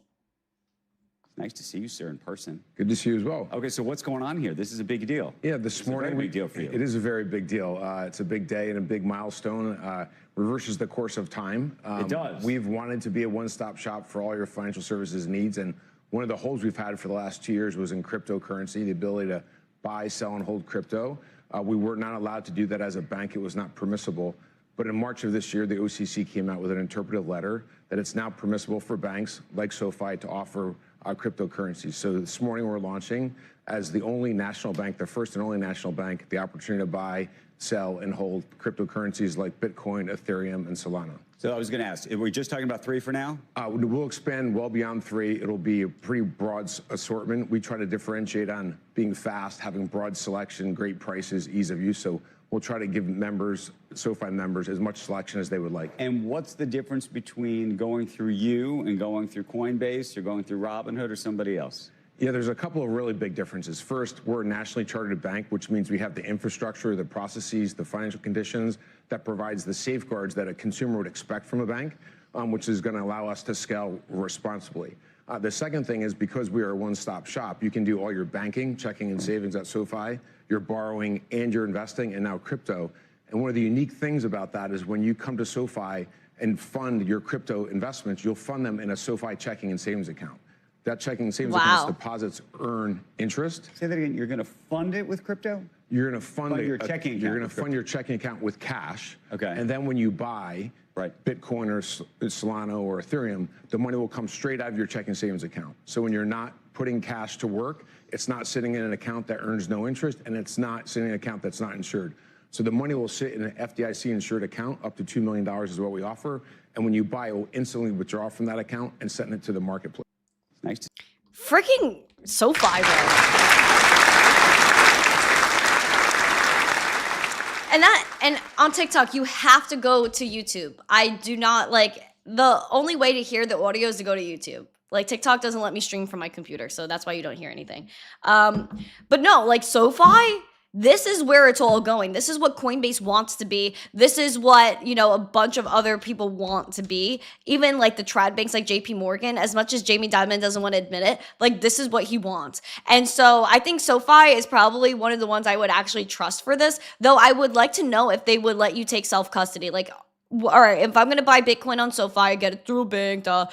Nice to see you, sir, in person. Good to see you as well. Okay, so what's going on here? This is a big deal. Yeah, this morning, a very big deal for you. It is a very big deal. It's a big day and a big milestone. Reverses the course of time. It does. We've wanted to be a one-stop shop for all your financial services needs, and one of the holes we've had for the last 2 years was in cryptocurrency, the ability to buy, sell, and hold crypto. We were not allowed to do that as a bank. It was not permissible. But in March of this year, the OCC came out with an interpretive letter that it's now permissible for banks like SoFi to offer cryptocurrencies. So this morning we're launching as the only national bank, the first and only national bank, the opportunity to buy, sell, and hold cryptocurrencies like Bitcoin, Ethereum, and Solana. So I was going to ask, are we just talking about 3 for now? We'll expand well beyond 3. It'll be a pretty broad assortment. We try to differentiate on being fast, having broad selection, great prices, ease of use. So we'll try to give members, SoFi members, as much selection as they would like. And what's the difference between going through you and going through Coinbase or going through Robinhood or somebody else? Yeah, there's a couple of really big differences. First, we're a nationally chartered bank, which means we have the infrastructure, the processes, the financial conditions that provides the safeguards that a consumer would expect from a bank, which is going to allow us to scale responsibly. The second thing is because we are a one-stop shop, you can do all your banking, checking, and savings at SoFi, your borrowing, and your investing, and now crypto. And one of the unique things about that is when you come to SoFi and fund your crypto investments, you'll fund them in a SoFi checking and savings account. That checking and savings account's deposits earn interest. Say that again. You're going to fund it with crypto? You're going to fund your checking account. You're going to fund your checking account with cash. Okay. And then when you buy Bitcoin or Solana or Ethereum, the money will come straight out of your checking and savings account. So when you're not putting cash to work, it's not sitting in an account that earns no interest, and it's not sitting in an account that's not insured. So the money will sit in an FDIC insured account. Up to $2 million is what we offer. And when you buy, it will instantly withdraw from that account and send it to the marketplace. Nice. Freaking SoFi, bro. And on TikTok, you have to go to YouTube. I do not the only way to hear the audio is to go to YouTube. Like, TikTok doesn't let me stream from my computer, so that's why you don't hear anything. But no, like, SoFi, this is where it's all going. This is what Coinbase wants to be. This is what, you know, a bunch of other people want to be. Even like the trad banks like JP Morgan, as much as Jamie Dimon doesn't want to admit it, like, this is what he wants. And so I think SoFi is probably one of the ones I would actually trust for this, though I would like to know if they would let you take self-custody. Like, all right, if I'm going to buy Bitcoin on SoFi, I get it through a bank, but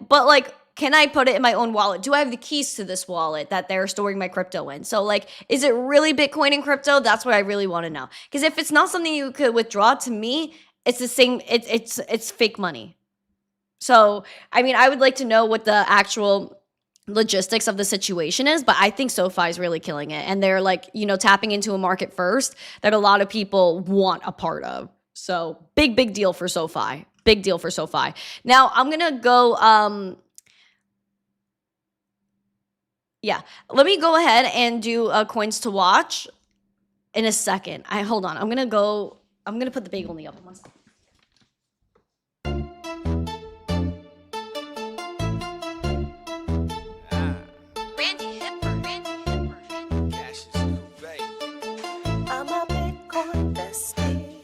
like, can I put it in my own wallet? Do I have the keys to this wallet that they're storing my crypto in? So like, is it really Bitcoin and crypto? That's what I really want to know. Because if it's not something you could withdraw, to me, it's the same, it's fake money. So, I mean, I would like to know what the actual logistics of the situation is, but I think SoFi is really killing it. And they're like, you know, tapping into a market first that a lot of people want a part of. So big deal for SoFi. Big deal for SoFi. Now I'm going to go, yeah, let me go ahead and do coins to watch in a second. Hold on. I'm going to put the bagel in the oven. One second. Randi Hipper. Cash is conveyed. I'm a Bitcoin bestie.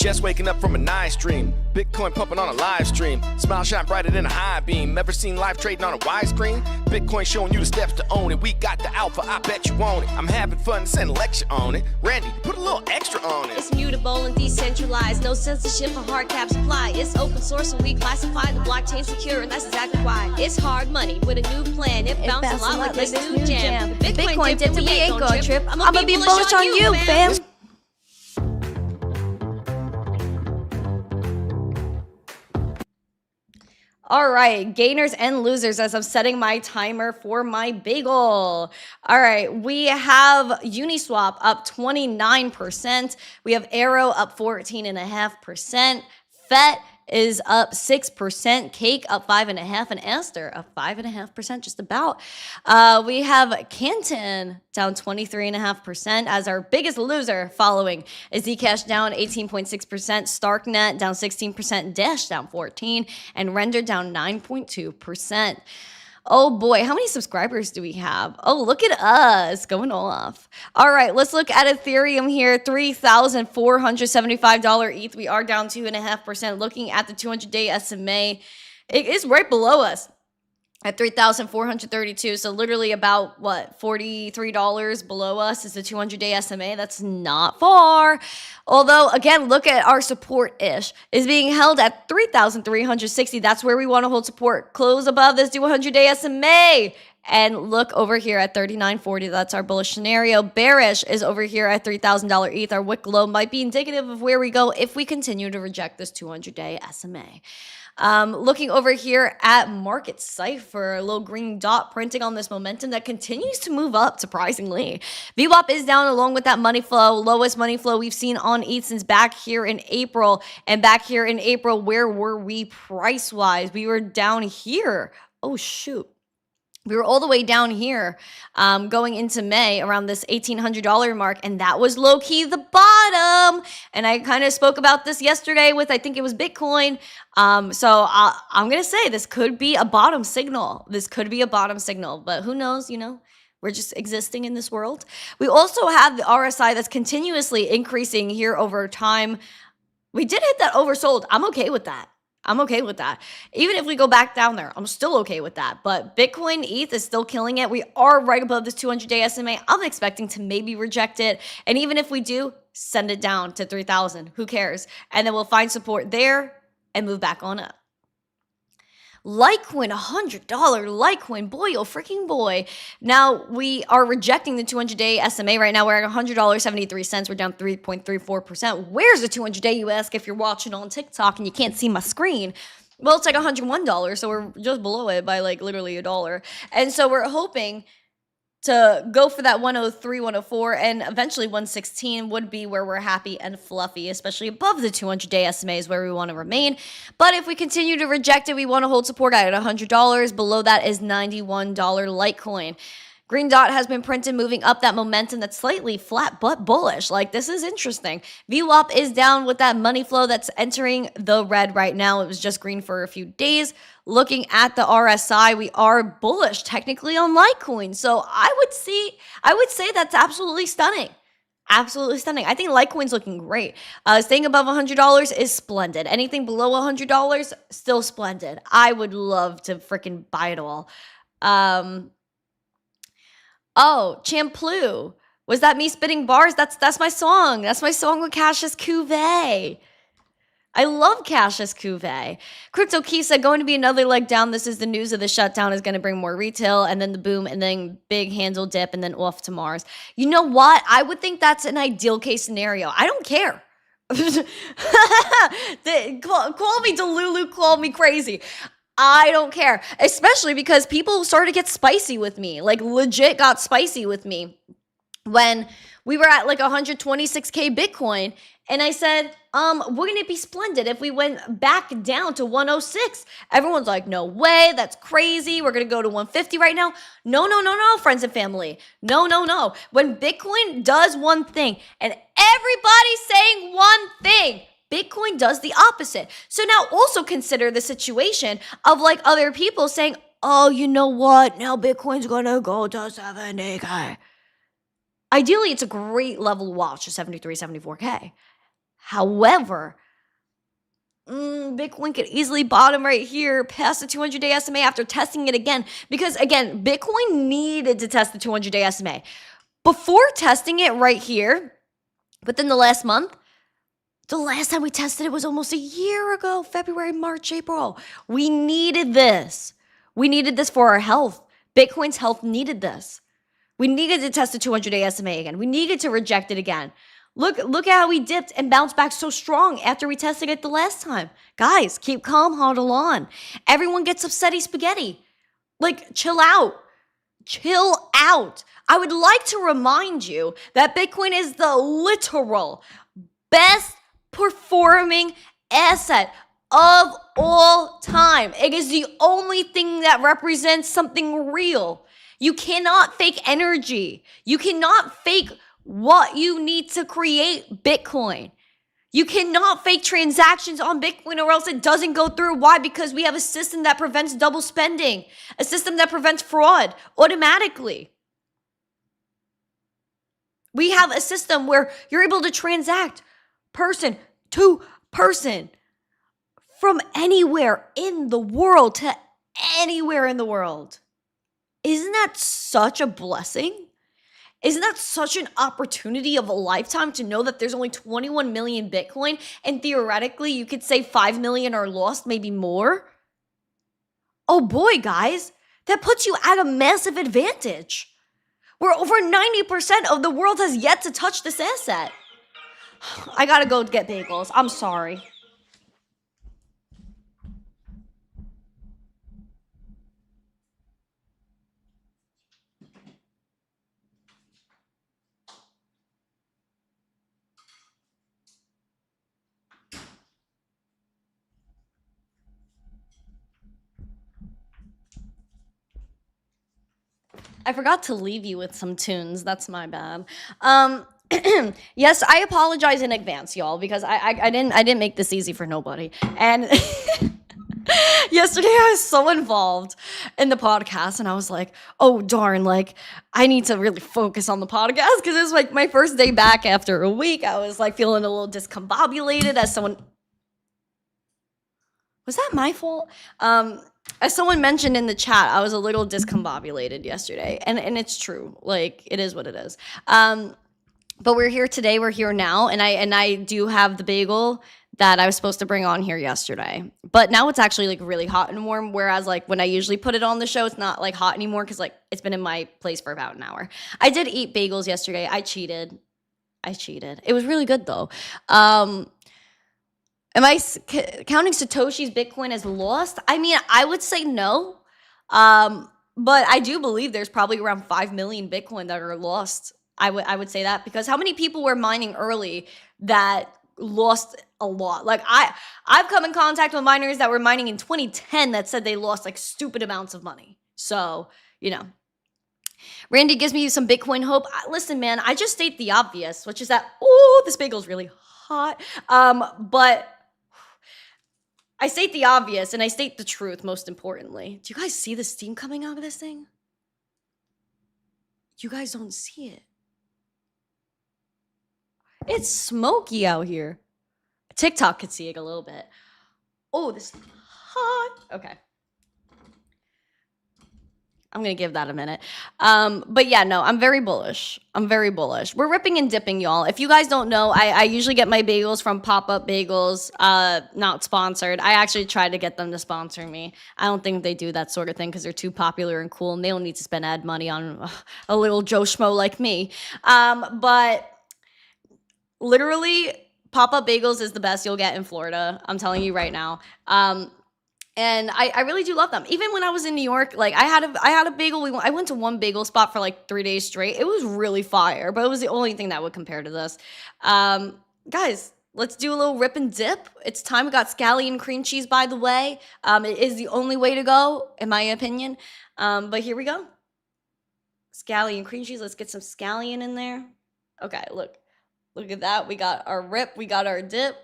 Just waking up from a nice dream. Bitcoin pumping on a live stream. Smile shine brighter than a high beam. Ever seen life trading on a widescreen? Bitcoin showing you the steps to own it. We got the alpha, I bet you want it. I'm having fun, send a lecture on it. Randy, put a little extra on it. It's mutable and decentralized, no censorship or hard cap supply. It's open source and we classify the blockchain secure, and that's exactly why. It's hard money with a new plan. It bounces a lot like this new jam. The Bitcoin dipped, we ain't gonna trip. I'ma be bullish on you, fam. All right, gainers and losers as I'm setting my timer for my bagel. All right, we have Uniswap up 29%. We have Arrow up 14.5%. FET is up 6%, Cake up 5.5%, and Aster up 5.5%, just about. We have Canton down 23.5% as our biggest loser, following is Zcash down 18.6%, Starknet down 16%, Dash down 14%, and Render down 9.2%. Oh boy, how many subscribers do we have? Oh, look at us going off. All right, let's look at Ethereum here. $3,475 ETH. We are down 2.5%. Looking at the 200-day SMA, it is right below us at 3,432. So literally about, what, $43 below us is the 200-day SMA. That's not far. Although, again, look at our support-ish. Is being held at 3,360. That's where we want to hold support. Close above this 200-day SMA. And look over here at 39.40. That's our bullish scenario. Bearish is over here at $3,000 ETH. Our wick low might be indicative of where we go if we continue to reject this 200-day SMA. Looking over here at market Cipher, a little green dot printing on this momentum that continues to move up, surprisingly. VWAP is down along with that money flow, lowest money flow we've seen on ETH since back here in April. And back here in April, where were we price-wise? We were down here. Oh, shoot. We were all the way down here going into May around this $1,800 mark, and that was low-key the bottom. And I kind of spoke about this yesterday with, I think it was Bitcoin. So I'm going to say this could be a bottom signal. This could be a bottom signal, but who knows, you know? We're just existing in this world. We also have the RSI that's continuously increasing here over time. We did hit that oversold. I'm okay with that. I'm okay with that. Even if we go back down there, I'm still okay with that. But Bitcoin ETH is still killing it. We are right above this 200-day SMA. I'm expecting to maybe reject it. And even if we do, send it down to 3,000. Who cares? And then we'll find support there and move back on up. Litecoin, $100 Litecoin, boy, oh freaking boy. Now we are rejecting the 200-day SMA right now. We're at $100.73. We're down 3.34%. Where's the 200-day, you ask, if you're watching on TikTok and you can't see my screen? Well, it's like $101, so we're just below it by like literally $1. And so we're hoping to go for that 103, 104, and eventually 116 would be where we're happy and fluffy, especially above the 200-day SMA is where we want to remain. But if we continue to reject it, we want to hold support at $100. Below that is $91 Litecoin. Green dot has been printed, moving up that momentum that's slightly flat but bullish. Like, this is interesting. VWAP is down with that money flow that's entering the red right now. It was just green for a few days. Looking at the RSI, we are bullish technically on Litecoin. So I would say that's absolutely stunning. Absolutely stunning. I think Litecoin's looking great. Staying above $100 is splendid. Anything below $100, still splendid. I would love to freaking buy it all. Oh, Champlu. Was that me spitting bars? That's my song. That's my song with Cassius Cuvée. I love Cassius Cuvée. Crypto Key said, going to be another leg down. This is the news of the shutdown is going to bring more retail, and then the boom, and then big handle dip, and then off to Mars. You know what? I would think that's an ideal case scenario. I don't care. Call me Delulu, call me crazy. I don't care, especially because people started to get spicy with me, like legit got spicy with me when we were at like 126K Bitcoin. And I said, wouldn't it be splendid if we went back down to 106? Everyone's like, no way, that's crazy. We're going to go to 150 right now. No, friends and family. No. When Bitcoin does one thing and everybody's saying one thing, Bitcoin does the opposite. So now also consider the situation of like other people saying, oh, you know what? Now Bitcoin's going to go to 70K. Ideally, it's a great level to watch to 73, 74K. However, Bitcoin could easily bottom right here past the 200-day SMA after testing it again. Because again, Bitcoin needed to test the 200-day SMA. Before testing it right here, within the last month, the last time we tested it was almost a year ago, February, March, April. We needed this. We needed this for our health. Bitcoin's health needed this. We needed to test the 200-day SMA again. We needed to reject it again. Look at how we dipped and bounced back so strong after we tested it the last time. Guys, keep calm, hodl on. Everyone gets upsetty spaghetti. Like, chill out. Chill out. I would like to remind you that Bitcoin is the literal best performing asset of all time. It is the only thing that represents something real. You cannot fake energy. You cannot fake what you need to create Bitcoin. You cannot fake transactions on Bitcoin or else it doesn't go through. Why? Because we have a system that prevents double spending, a system that prevents fraud automatically. We have a system where you're able to transact person to person from anywhere in the world to anywhere in the world. Isn't that such a blessing? Isn't that such an opportunity of a lifetime to know that there's only 21 million Bitcoin and theoretically you could say 5 million are lost, maybe more? Oh boy, guys, that puts you at a massive advantage. Where over 90% of the world has yet to touch this asset. I gotta go get bagels. I'm sorry. I forgot to leave you with some tunes. That's my bad. Yes, I apologize in advance, y'all, because I didn't make this easy for nobody. And yesterday I was so involved in the podcast and I was like, oh darn, like I need to really focus on the podcast because it's like my first day back after a week. I was like feeling a little discombobulated as someone. Was that my fault? As someone mentioned in the chat, I was a little discombobulated yesterday, and it's true. Like, it is what it is. But we're here today. We're here now, and I do have the bagel that I was supposed to bring on here yesterday. But now it's actually like really hot and warm. Whereas like when I usually put it on the show, it's not like hot anymore because like it's been in my place for about an hour. I did eat bagels yesterday. I cheated. It was really good though. Am I counting Satoshi's Bitcoin as lost? I mean, I would say no. But I do believe there's probably around 5 million Bitcoin that are lost. I would say that because how many people were mining early that lost a lot? Like I've come in contact with miners that were mining in 2010 that said they lost like stupid amounts of money. So, you know. Randy gives me some Bitcoin hope. Listen, man, I just state the obvious, which is that, oh, this bagel's really hot. But I state the obvious and I state the truth, most importantly. Do you guys see the steam coming out of this thing? You guys don't see it. It's smoky out here. TikTok could see it a little bit. Oh, this is hot. Okay. I'm going to give that a minute. But yeah, no, I'm very bullish. We're ripping and dipping, y'all. If you guys don't know, I usually get my bagels from Pop-Up Bagels, not sponsored. I actually tried to get them to sponsor me. I don't think they do that sort of thing because they're too popular and cool and they don't need to spend ad money on a little Joe Schmo like me. But literally, Pop-Up Bagels is the best you'll get in Florida. I'm telling you right now. And I really do love them. Even when I was in New York, like I had a bagel. I went to one bagel spot for like 3 days straight. It was really fire, but it was the only thing that would compare to this. Guys, let's do a little rip and dip. It's time. We got scallion cream cheese, by the way. It is the only way to go, in my opinion. But here we go. Scallion cream cheese. Let's get some scallion in there. Okay, look at that. We got our rip. We got our dip.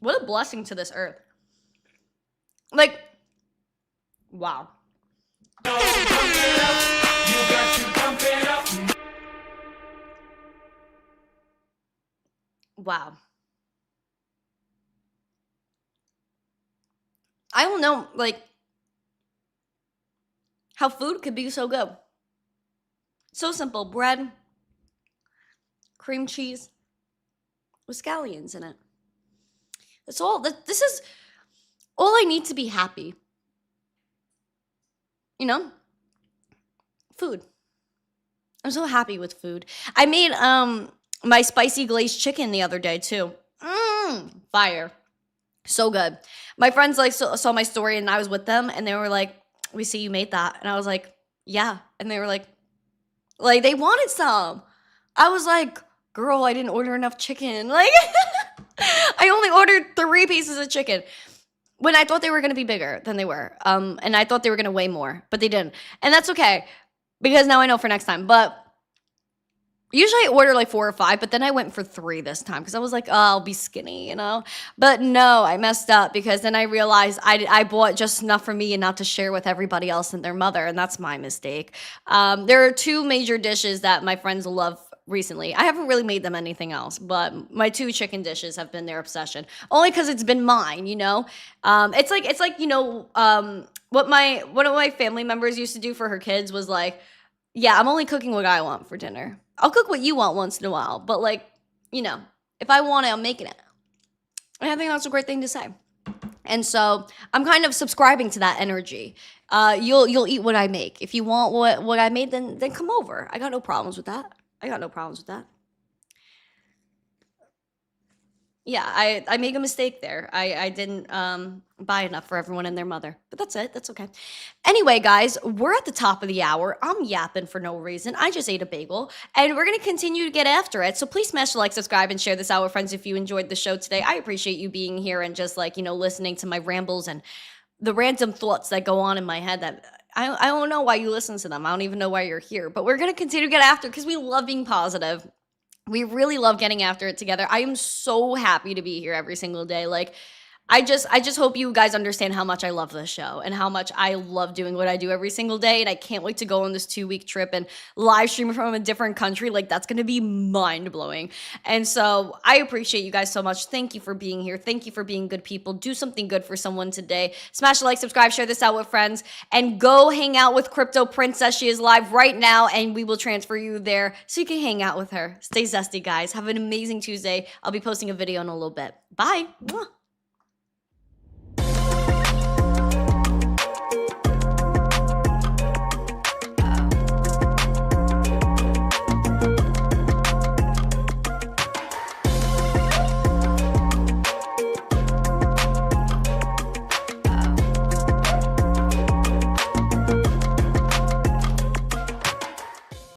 What a blessing to this earth. Like, wow. Wow. I don't know, like, how food could be so good. So simple. Bread, cream cheese, with scallions in it. That's all. This is all I need to be happy. You know? Food. I'm so happy with food. I made my spicy glazed chicken the other day too. Fire. So good. My friends like saw my story and I was with them and they were like, "We see you made that." And I was like, "Yeah." And they were like they wanted some. I was like, "Girl, I didn't order enough chicken." Like I only ordered 3 pieces of chicken. When I thought they were going to be bigger than they were. And I thought they were going to weigh more, but they didn't. And that's okay because now I know for next time. But usually I order like 4 or 5, but then I went for 3 this time because I was like, oh, I'll be skinny, you know? But no, I messed up because then I realized I bought just enough for me and not to share with everybody else and their mother, and that's my mistake. There are 2 major dishes that my friends love recently. I haven't really made them anything else, but my 2 chicken dishes have been their obsession. Only because it's been mine, you know? It's like, you know, what one of my family members used to do for her kids was like, yeah, I'm only cooking what I want for dinner. I'll cook what you want once in a while, but like, you know, if I want it, I'm making it. And I think that's a great thing to say. And so I'm kind of subscribing to that energy. You'll eat what I make. If you want what I made, then come over. I got no problems with that. Yeah, I made a mistake there. I didn't buy enough for everyone and their mother. But that's it. That's okay. Anyway, guys, we're at the top of the hour. I'm yapping for no reason. I just ate a bagel. And we're going to continue to get after it. So please smash the like, subscribe, and share this out with friends if you enjoyed the show today. I appreciate you being here and just like, you know, listening to my rambles and the random thoughts that go on in my head that I don't know why you listen to them. I don't even know why you're here. But we're going to continue to get after it because we love being positive. We really love getting after it together. I am so happy to be here every single day. Like, I just hope you guys understand how much I love this show and how much I love doing what I do every single day. And I can't wait to go on this 2-week trip and live stream from a different country. Like, that's going to be mind blowing. And so I appreciate you guys so much. Thank you for being here. Thank you for being good people. Do something good for someone today. Smash the like, subscribe, share this out with friends, and go hang out with Crypto Princess. She is live right now, and we will transfer you there so you can hang out with her. Stay zesty, guys. Have an amazing Tuesday. I'll be posting a video in a little bit. Bye. Mwah.